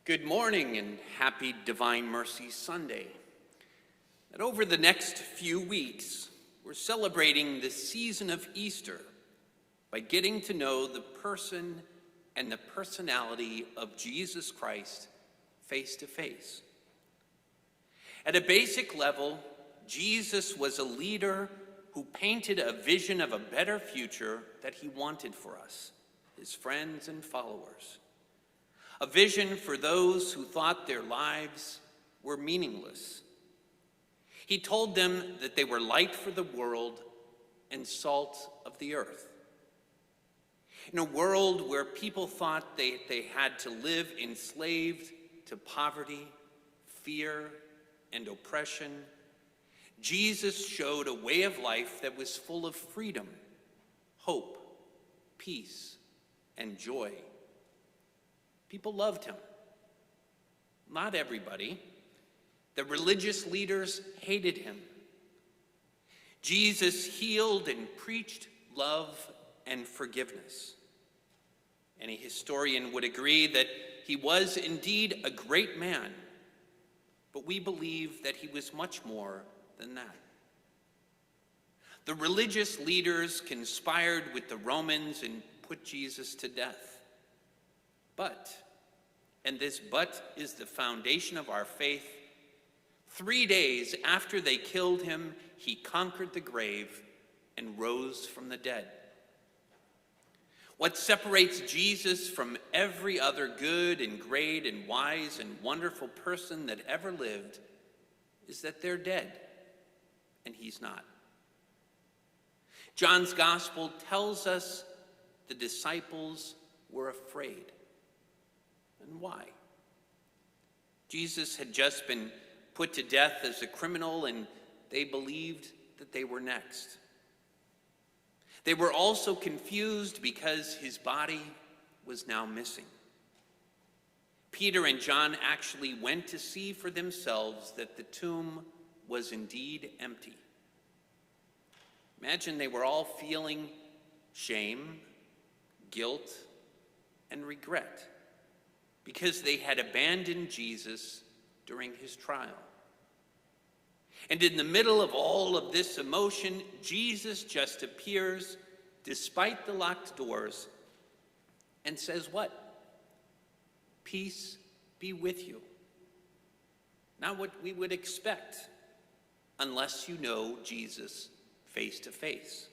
Good morning and happy Divine Mercy Sunday. And over the next few weeks, we're celebrating the season of Easter by getting to know the person and the personality of Jesus Christ face to face. At a basic level, Jesus was a leader who painted a vision of a better future that he wanted for us, his friends and followers. A vision for those who thought their lives were meaningless. He told them that they were light for the world and salt of the earth. In a world where people thought they had to live enslaved to poverty, fear, and oppression, Jesus showed a way of life that was full of freedom, hope, peace, and joy. People loved him. Not everybody. The religious leaders hated him. Jesus healed and preached love and forgiveness. Any historian would agree that he was indeed a great man, but we believe that he was much more than that. The religious leaders conspired with the Romans and put Jesus to death. But, and this but is the foundation of our faith, 3 days after they killed him, he conquered the grave and rose from the dead. What separates Jesus from every other good and great and wise and wonderful person that ever lived is that they're dead, and he's not. John's gospel tells us the disciples were afraid. And why? Jesus had just been put to death as a criminal, and they believed that they were next. They were also confused because his body was now missing. Peter and John actually went to see for themselves that the tomb was indeed empty. Imagine they were all feeling shame, guilt, and regret because they had abandoned Jesus during his trial. And in the middle of all of this emotion, Jesus just appears despite the locked doors and says what? Peace be with you. Not what we would expect unless you know Jesus face to face.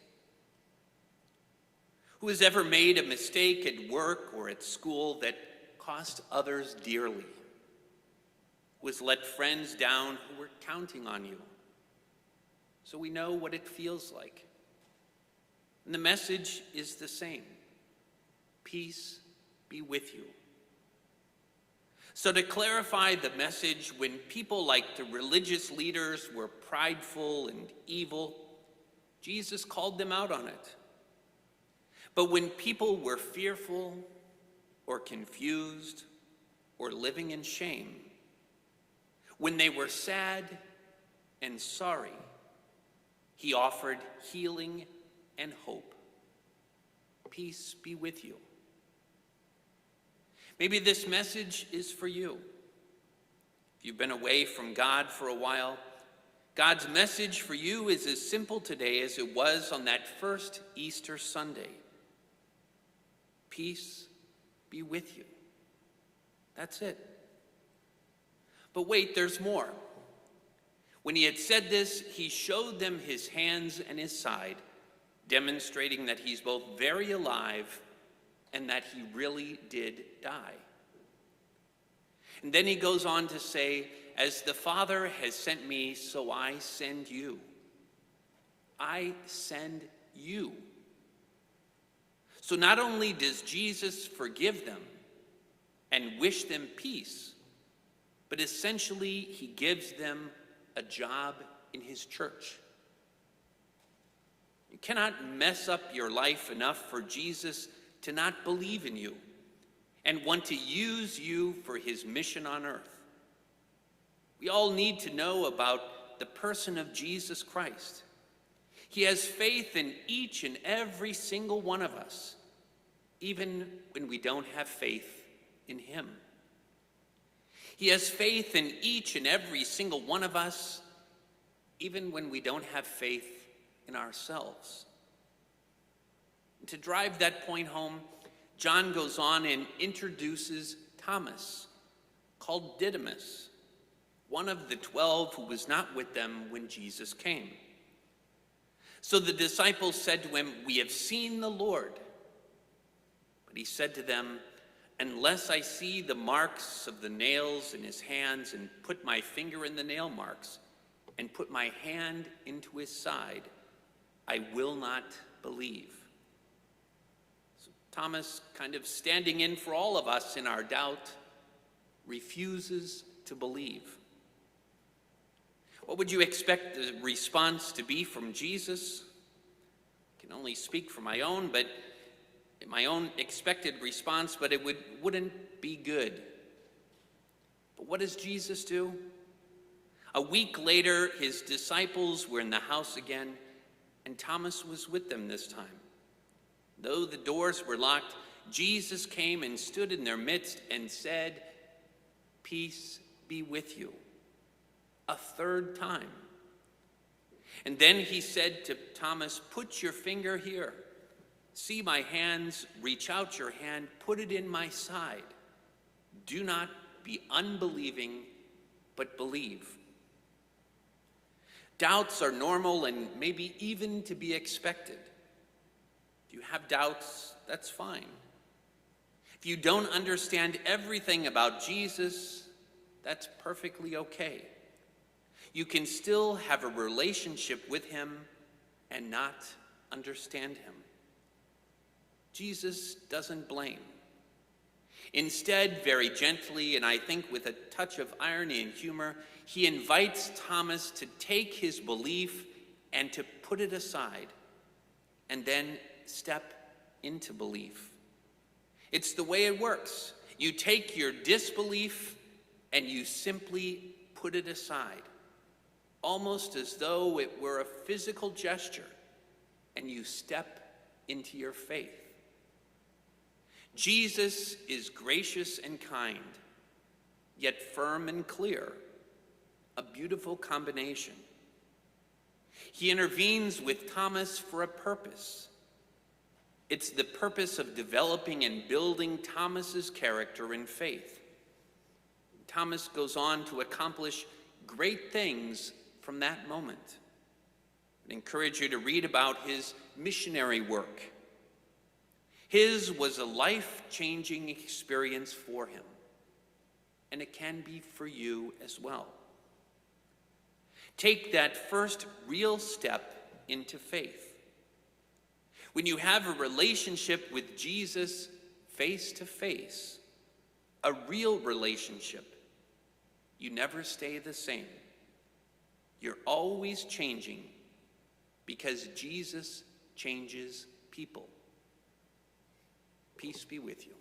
Who has ever made a mistake at work or at school that cost others dearly? Who has let friends down who were counting on you? So we know what it feels like. And the message is the same. Peace be with you. So to clarify the message, when people like the religious leaders were prideful and evil, Jesus called them out on it. But when people were fearful or confused or living in shame, when they were sad and sorry, he offered healing and hope. Peace be with you. Maybe this message is for you. If you've been away from God for a while, God's message for you is as simple today as it was on that first Easter Sunday. Peace be with you. That's it. But wait, there's more. When he had said this, he showed them his hands and his side, demonstrating that he's both very alive and that he really did die. And then he goes on to say, as the Father has sent me, so I send you. I send you. So not only does Jesus forgive them and wish them peace, but essentially he gives them a job in his church. You cannot mess up your life enough for Jesus to not believe in you and want to use you for his mission on earth. We all need to know about the person of Jesus Christ. He has faith in each and every single one of us, even when we don't have faith in him. He has faith in each and every single one of us, even when we don't have faith in ourselves. And to drive that point home, John goes on and introduces Thomas, called Didymus, one of the 12 who was not with them when Jesus came. So the disciples said to him, "We have seen the Lord." But he said to them, "Unless I see the marks of the nails in his hands and put my finger in the nail marks and put my hand into his side, I will not believe." So Thomas, kind of standing in for all of us in our doubt, refuses to believe. What would you expect the response to be from Jesus? I can only speak for my own expected response, but it wouldn't be good. But what does Jesus do? A week later, his disciples were in the house again, and Thomas was with them this time. Though the doors were locked, Jesus came and stood in their midst and said, "Peace be with you," a third time. And then he said to Thomas, "Put your finger here. See my hands, reach out your hand, put it in my side. Do not be unbelieving, but believe." Doubts are normal and maybe even to be expected. If you have doubts, that's fine. If you don't understand everything about Jesus, that's perfectly okay. You can still have a relationship with him and not understand him. Jesus doesn't blame. Instead, very gently, and I think with a touch of irony and humor, he invites Thomas to take his belief and to put it aside, and then step into belief. It's the way it works. You take your disbelief and you simply put it aside, almost as though it were a physical gesture, and you step into your faith. Jesus is gracious and kind, yet firm and clear, a beautiful combination. He intervenes with Thomas for a purpose. It's the purpose of developing and building Thomas's character and faith. Thomas goes on to accomplish great things from that moment. I encourage you to read about his missionary work. His was a life-changing experience for him, and it can be for you as well. Take that first real step into faith. When you have a relationship with Jesus face to face, a real relationship, you never stay the same. You're always changing because Jesus changes people. Peace be with you.